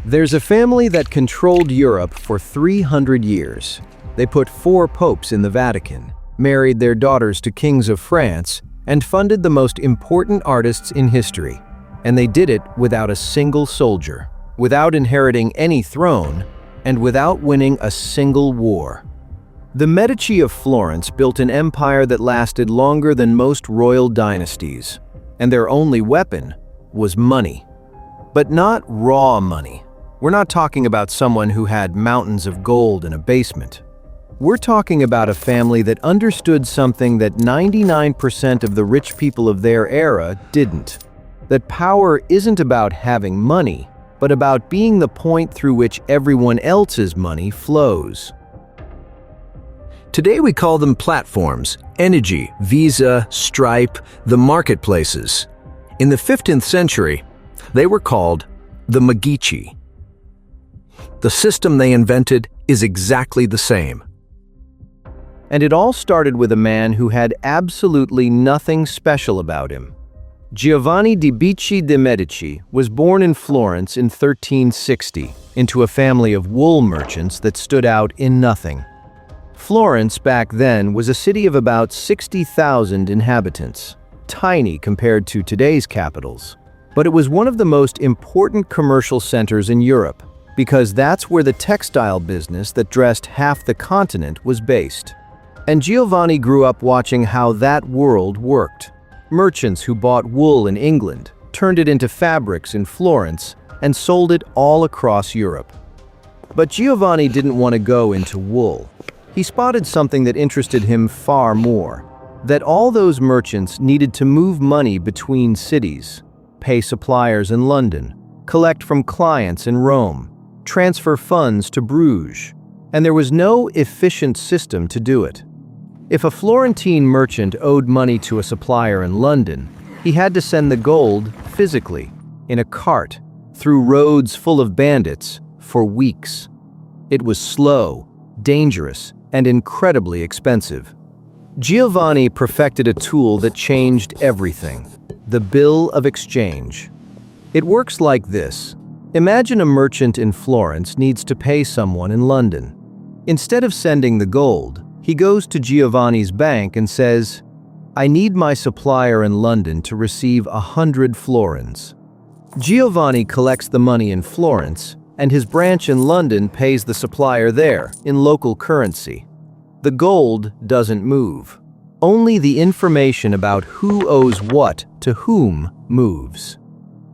There's a family that controlled Europe for 300 years. They put 4 popes in the Vatican, married their daughters to kings of France, and funded the most important artists in history. And they did it without a single soldier, without inheriting any throne, and without winning a single war. The Medici of Florence built an empire that lasted longer than most royal dynasties, and their only weapon was money. But not raw money. We're not talking about someone who had mountains of gold in a basement. We're talking about a family that understood something that 99% of the rich people of their era didn't. That power isn't about having money, but about being the point through which everyone else's money flows. Today we call them platforms: Energy, Visa, Stripe, the marketplaces. In the 15th century, they were called the Medici. The system they invented is exactly the same. And it all started with a man who had absolutely nothing special about him. Giovanni de' Medici was born in Florence in 1360 into a family of wool merchants that stood out in nothing. Florence back then was a city of about 60,000 inhabitants, tiny compared to today's capitals. But it was one of the most important commercial centers in Europe, because that's where the textile business that dressed half the continent was based. And Giovanni grew up watching how that world worked. Merchants who bought wool in England turned it into fabrics in Florence and sold it all across Europe. But Giovanni didn't want to go into wool. He spotted something that interested him far more: that all those merchants needed to move money between cities, pay suppliers in London, collect from clients in Rome, transfer funds to Bruges, and there was no efficient system to do it. If a Florentine merchant owed money to a supplier in London, he had to send the gold physically, in a cart, through roads full of bandits, for weeks. It was slow, dangerous, and incredibly expensive. Giovanni perfected a tool that changed everything: the bill of exchange. It works like this. Imagine a merchant in Florence needs to pay someone in London. Instead of sending the gold, he goes to Giovanni's bank and says, "I need my supplier in London to receive 100 florins." Giovanni collects the money in Florence, and his branch in London pays the supplier there in local currency. The gold doesn't move. Only the information about who owes what to whom moves.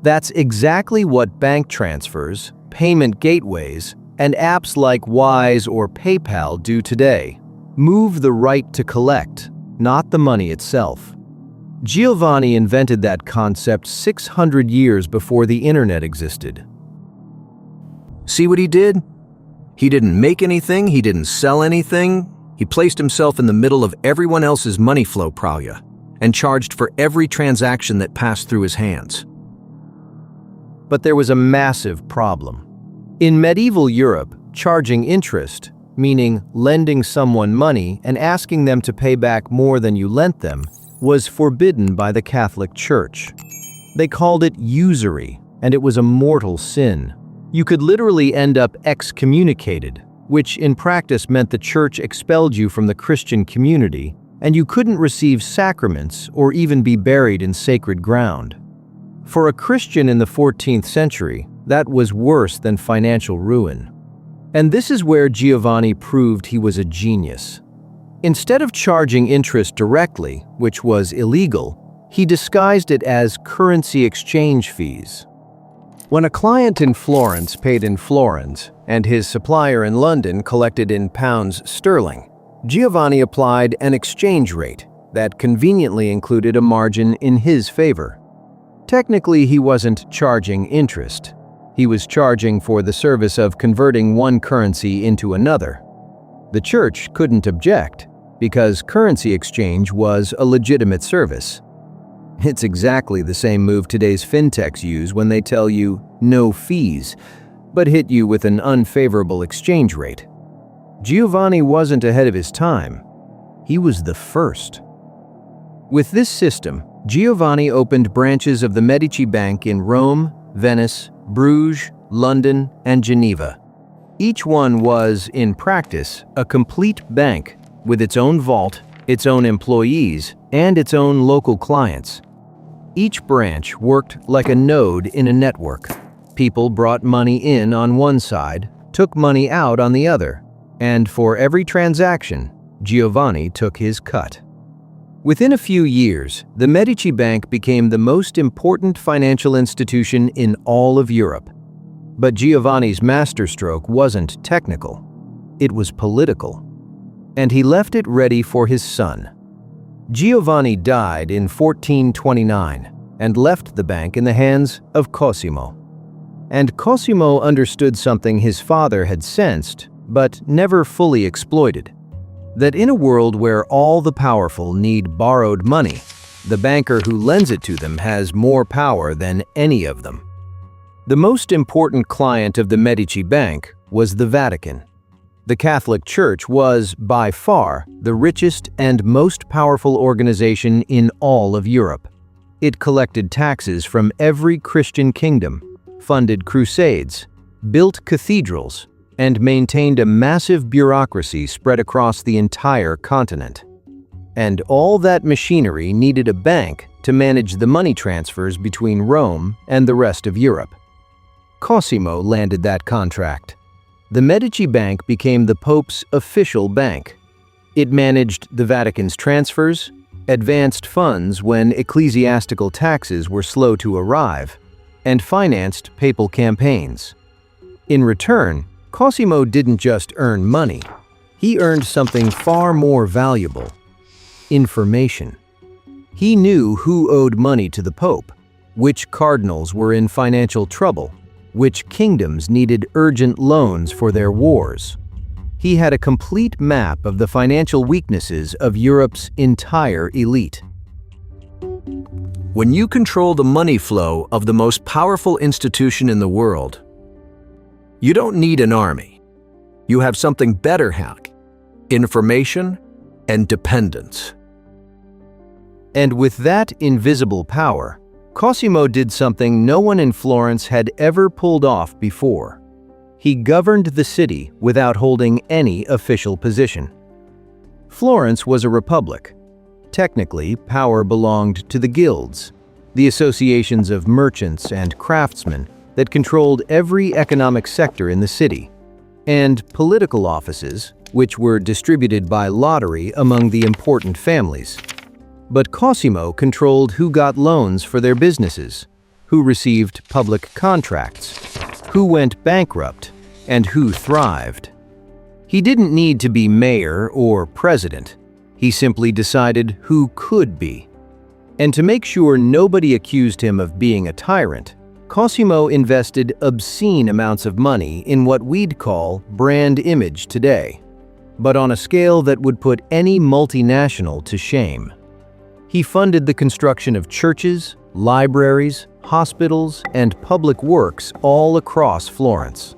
That's exactly what bank transfers, payment gateways, and apps like Wise or PayPal do today. Move the right to collect, not the money itself. Giovanni invented that concept 600 years before the internet existed. See what he did? He didn't make anything, he didn't sell anything. He placed himself in the middle of everyone else's money flow, Pralya, and charged for every transaction that passed through his hands. But there was a massive problem. In medieval Europe, charging interest, meaning lending someone money and asking them to pay back more than you lent them, was forbidden by the Catholic Church. They called it usury, and it was a mortal sin. You could literally end up excommunicated, which in practice meant the church expelled you from the Christian community, and you couldn't receive sacraments or even be buried in sacred ground. For a Christian in the 14th century, that was worse than financial ruin. And this is where Giovanni proved he was a genius. Instead of charging interest directly, which was illegal, he disguised it as currency exchange fees. When a client in Florence paid in florins and his supplier in London collected in pounds sterling, Giovanni applied an exchange rate that conveniently included a margin in his favor. Technically, he wasn't charging interest. He was charging for the service of converting one currency into another. The church couldn't object, because currency exchange was a legitimate service. It's exactly the same move today's fintechs use when they tell you no fees, but hit you with an unfavorable exchange rate. Giovanni wasn't ahead of his time. He was the first. With this system, Giovanni opened branches of the Medici Bank in Rome, Venice, Bruges, London, and Geneva. Each one was, in practice, a complete bank with its own vault, its own employees, and its own local clients. Each branch worked like a node in a network. People brought money in on one side, took money out on the other, and for every transaction, Giovanni took his cut. Within a few years, the Medici Bank became the most important financial institution in all of Europe. But Giovanni's masterstroke wasn't technical. It was political. And he left it ready for his son. Giovanni died in 1429 and left the bank in the hands of Cosimo. And Cosimo understood something his father had sensed, but never fully exploited. That in a world where all the powerful need borrowed money, the banker who lends it to them has more power than any of them. The most important client of the Medici Bank was the Vatican. The Catholic Church was, by far, the richest and most powerful organization in all of Europe. It collected taxes from every Christian kingdom, funded crusades, built cathedrals, and maintained a massive bureaucracy spread across the entire continent. And all that machinery needed a bank to manage the money transfers between Rome and the rest of Europe. Cosimo landed that contract. The Medici Bank became the Pope's official bank. It managed the Vatican's transfers, advanced funds when ecclesiastical taxes were slow to arrive, and financed papal campaigns. In return, Cosimo didn't just earn money. He earned something far more valuable: information. He knew who owed money to the Pope, which cardinals were in financial trouble, which kingdoms needed urgent loans for their wars. He had a complete map of the financial weaknesses of Europe's entire elite. When you control the money flow of the most powerful institution in the world, you don't need an army. You have something better, Hank: information and dependence. And with that invisible power, Cosimo did something no one in Florence had ever pulled off before. He governed the city without holding any official position. Florence was a republic. Technically, power belonged to the guilds, the associations of merchants and craftsmen that controlled every economic sector in the city, and political offices, which were distributed by lottery among the important families. But Cosimo controlled who got loans for their businesses, who received public contracts, who went bankrupt, and who thrived. He didn't need to be mayor or president. He simply decided who could be. And to make sure nobody accused him of being a tyrant, Cosimo invested obscene amounts of money in what we'd call brand image today, but on a scale that would put any multinational to shame. He funded the construction of churches, libraries, hospitals, and public works all across Florence.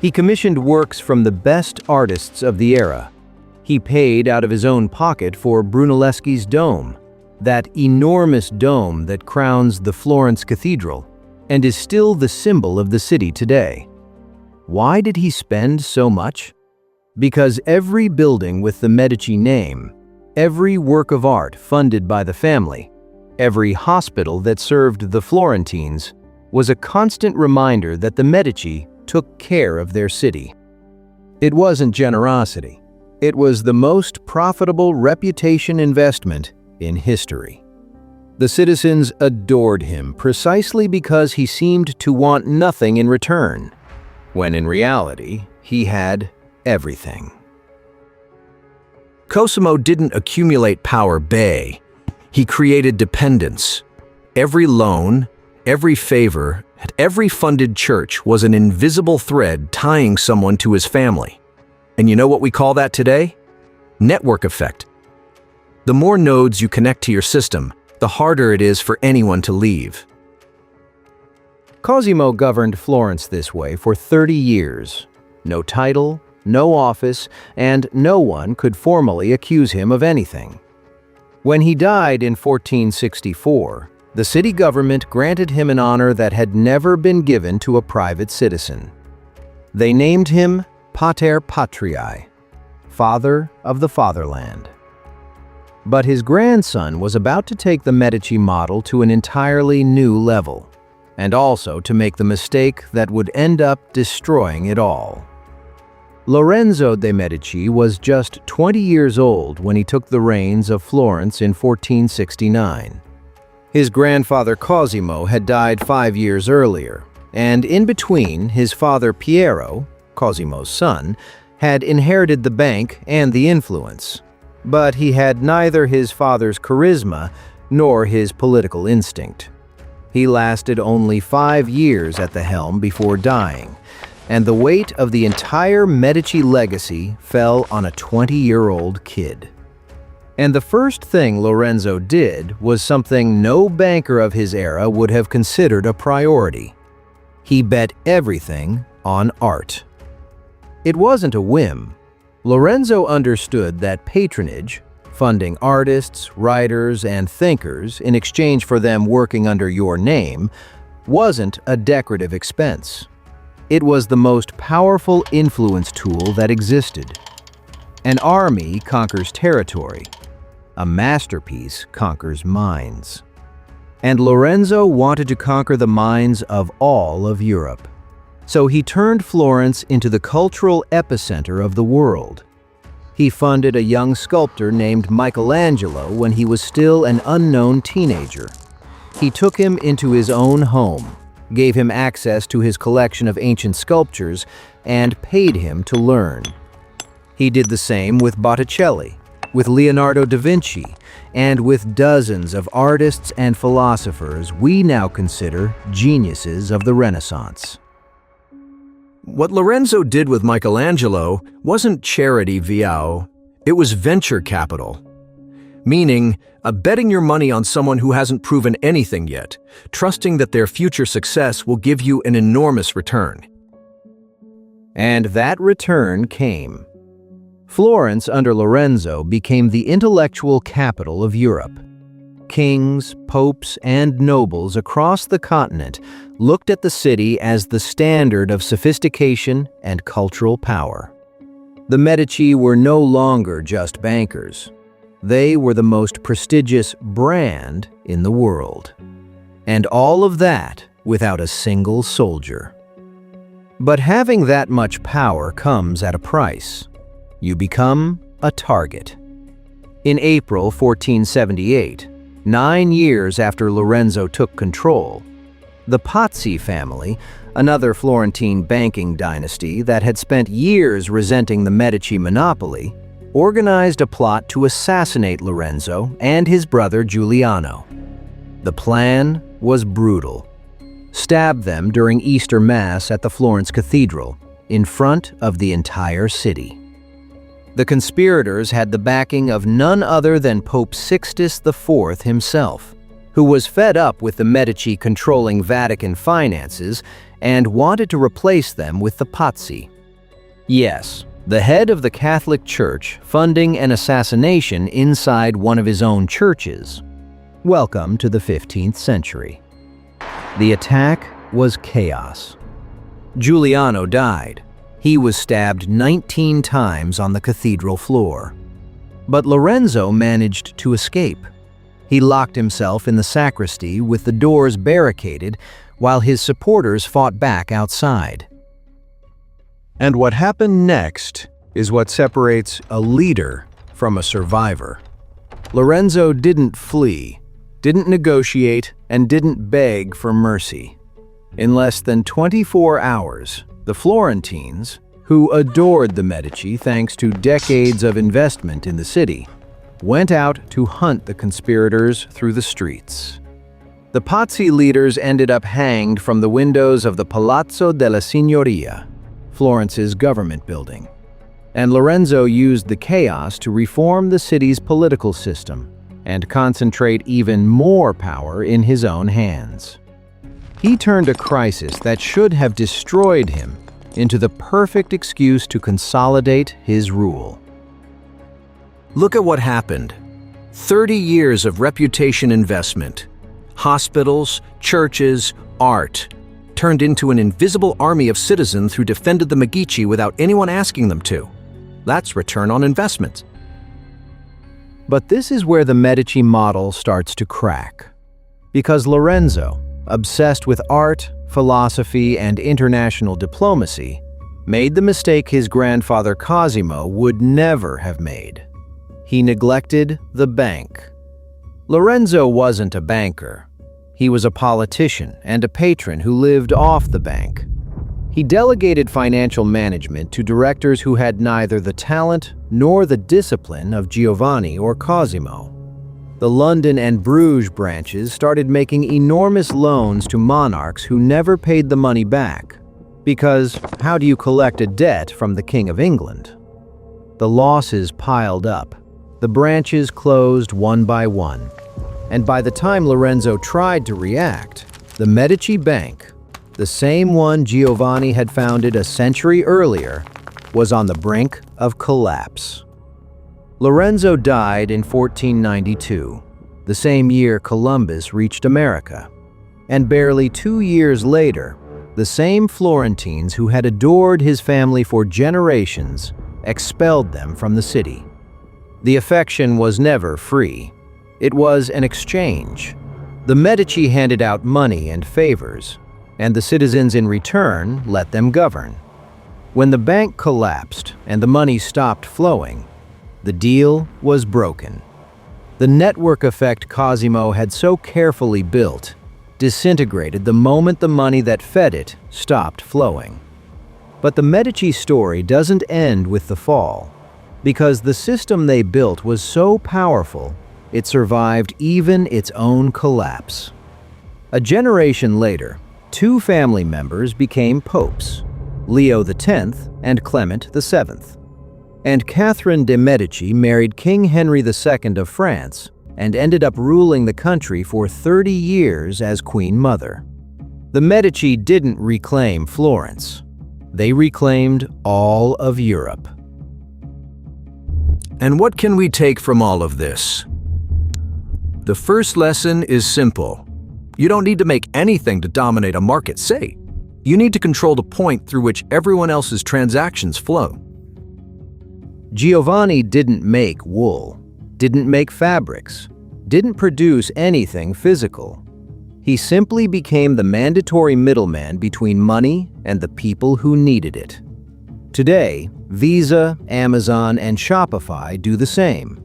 He commissioned works from the best artists of the era. He paid out of his own pocket for Brunelleschi's dome, that enormous dome that crowns the Florence Cathedral and is still the symbol of the city today. Why did he spend so much? Because every building with the Medici name, every work of art funded by the family, every hospital that served the Florentines, was a constant reminder that the Medici took care of their city. It wasn't generosity. It was the most profitable reputation investment in history. The citizens adored him precisely because he seemed to want nothing in return, when in reality, he had everything. Cosimo didn't accumulate power bay. He created dependence. Every loan, every favor, and every funded church was an invisible thread tying someone to his family. And you know what we call that today? Network effect. The more nodes you connect to your system, the harder it is for anyone to leave. Cosimo governed Florence this way for 30 years. No title, no office, and no one could formally accuse him of anything. When he died in 1464, The city government granted him an honor that had never been given to a private citizen. They named him Pater Patriae, Father of the Fatherland. But his grandson was about to take the Medici model to an entirely new level, and also to make the mistake that would end up destroying it all. Lorenzo de' Medici was just 20 years old when he took the reins of Florence in 1469. His grandfather Cosimo had died 5 years earlier, and in between, his father Piero, Cosimo's son, had inherited the bank and the influence. But he had neither his father's charisma nor his political instinct. He lasted only 5 years at the helm before dying, and the weight of the entire Medici legacy fell on a 20-year-old kid. And the first thing Lorenzo did was something no banker of his era would have considered a priority. He bet everything on art. It wasn't a whim. Lorenzo understood that patronage, funding artists, writers, and thinkers in exchange for them working under your name, wasn't a decorative expense. It was the most powerful influence tool that existed. An army conquers territory. A masterpiece conquers minds. And Lorenzo wanted to conquer the minds of all of Europe. So he turned Florence into the cultural epicenter of the world. He funded a young sculptor named Michelangelo when he was still an unknown teenager. He took him into his own home, gave him access to his collection of ancient sculptures, and paid him to learn. He did the same with Botticelli, with Leonardo da Vinci, and with dozens of artists and philosophers we now consider geniuses of the Renaissance. What Lorenzo did with Michelangelo wasn't charity viao, it was venture capital. Meaning, betting your money on someone who hasn't proven anything yet, trusting that their future success will give you an enormous return. And that return came. Florence under Lorenzo became the intellectual capital of Europe. Kings, popes, and nobles across the continent looked at the city as the standard of sophistication and cultural power. The Medici were no longer just bankers. They were the most prestigious brand in the world. And all of that without a single soldier. But having that much power comes at a price. You become a target. In April 1478, 9 years after Lorenzo took control, the Pazzi family, another Florentine banking dynasty that had spent years resenting the Medici monopoly, organized a plot to assassinate Lorenzo and his brother Giuliano. The plan was brutal. Stab them during Easter Mass at the Florence Cathedral, in front of the entire city. The conspirators had the backing of none other than Pope Sixtus IV himself, who was fed up with the Medici controlling Vatican finances and wanted to replace them with the Pazzi. Yes, the head of the Catholic Church funding an assassination inside one of his own churches. Welcome to the 15th century. The attack was chaos. Giuliano died. He was stabbed 19 times on the cathedral floor. But Lorenzo managed to escape. He locked himself in the sacristy with the doors barricaded while his supporters fought back outside. And what happened next is what separates a leader from a survivor. Lorenzo didn't flee, didn't negotiate, and didn't beg for mercy. In less than 24 hours, the Florentines, who adored the Medici thanks to decades of investment in the city, went out to hunt the conspirators through the streets. The Pazzi leaders ended up hanged from the windows of the Palazzo della Signoria, Florence's government building. And Lorenzo used the chaos to reform the city's political system and concentrate even more power in his own hands. He turned a crisis that should have destroyed him into the perfect excuse to consolidate his rule. Look at what happened. 30 years of reputation investment, Hospitals, churches, art turned into an invisible army of citizens who defended the Medici without anyone asking them to. That's return on investment. But this is where the Medici model starts to crack. Because Lorenzo, obsessed with art, philosophy, and international diplomacy, made the mistake his grandfather Cosimo would never have made. He neglected the bank. Lorenzo wasn't a banker. He was a politician and a patron who lived off the bank. He delegated financial management to directors who had neither the talent nor the discipline of Giovanni or Cosimo. The London and Bruges branches started making enormous loans to monarchs who never paid the money back. Because how do you collect a debt from the King of England? The losses piled up. The branches closed one by one. And by the time Lorenzo tried to react, the Medici Bank, the same one Giovanni had founded a century earlier, was on the brink of collapse. Lorenzo died in 1492, the same year Columbus reached America. And barely 2 years later, the same Florentines who had adored his family for generations expelled them from the city. The affection was never free. It was an exchange. The Medici handed out money and favors, and the citizens in return let them govern. When the bank collapsed and the money stopped flowing, the deal was broken. The network effect Cosimo had so carefully built disintegrated the moment the money that fed it stopped flowing. But the Medici story doesn't end with the fall, because the system they built was so powerful it survived even its own collapse. A generation later, 2 family members became popes, Leo X and Clement VII. And Catherine de' Medici married King Henry II of France and ended up ruling the country for 30 years as Queen Mother. The Medici didn't reclaim Florence. They reclaimed all of Europe. And what can we take from all of this? The first lesson is simple. You don't need to make anything to dominate a market, say. You need to control the point through which everyone else's transactions flow. Giovanni didn't make wool, didn't make fabrics, didn't produce anything physical. He simply became the mandatory middleman between money and the people who needed it. Today, Visa, Amazon, and Shopify do the same.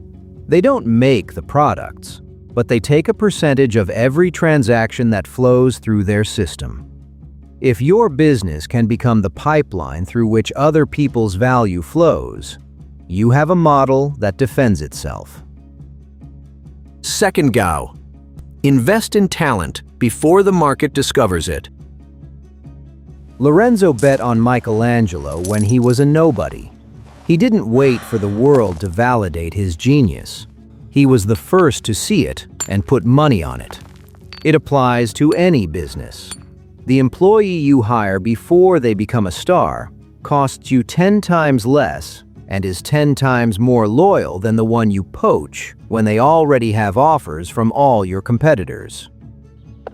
They don't make the products, but they take a percentage of every transaction that flows through their system. If your business can become the pipeline through which other people's value flows, you have a model that defends itself. Second Gao. Invest in talent before the market discovers it. Lorenzo bet on Michelangelo when he was a nobody. He didn't wait for the world to validate his genius. He was the first to see it and put money on it. It applies to any business. The employee you hire before they become a star costs you 10 times less and is 10 times more loyal than the one you poach when they already have offers from all your competitors.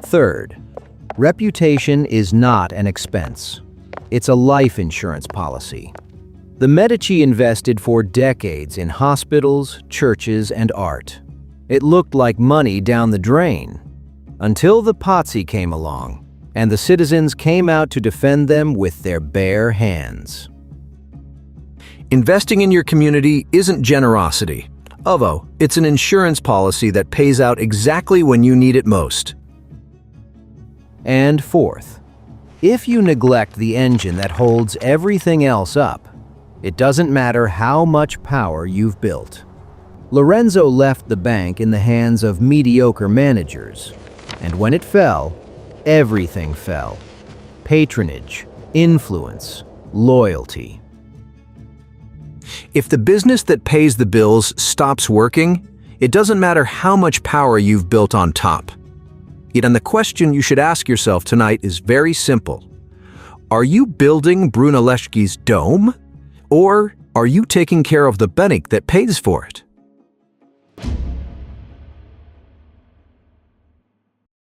Third, reputation is not an expense. It's a life insurance policy. The Medici invested for decades in hospitals, churches, and art. It looked like money down the drain, until the Pazzi came along, and the citizens came out to defend them with their bare hands. Investing in your community isn't generosity. It's an insurance policy that pays out exactly when you need it most. And fourth, if you neglect the engine that holds everything else up, it doesn't matter how much power you've built. Lorenzo left the bank in the hands of mediocre managers, and when it fell, everything fell. Patronage, influence, loyalty. If the business that pays the bills stops working, it doesn't matter how much power you've built on top. And the question you should ask yourself tonight is very simple. Are you building Brunelleschi's dome? Or are you taking care of the bank that pays for it?